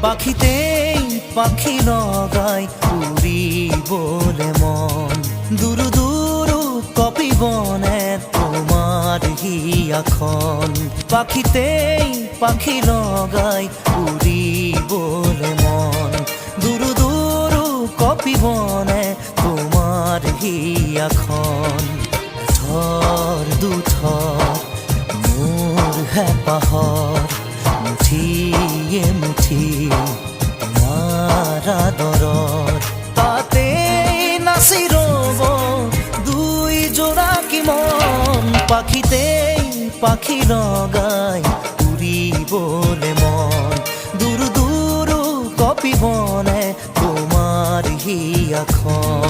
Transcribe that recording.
পাখিতেই পাখি লগাই উড়ি বলে মন দুরু দুরু কপি বনে তোমার হিয়াখন পাখিতেই পাখি লগাই উড়ি বলে মন দুরু দুরু কপি বনে তোমার হিয়াখন ঝড় দুথর মোর হেপাহর মুঠিয়ে মুঠি তোমার আদরর তাতে নাচি রব দুই জোড়া কি মন পাখিতেই পাখি লগাই উড়ি বলে মন দুরু দুরু কপি বনে তোমার হিয়াখন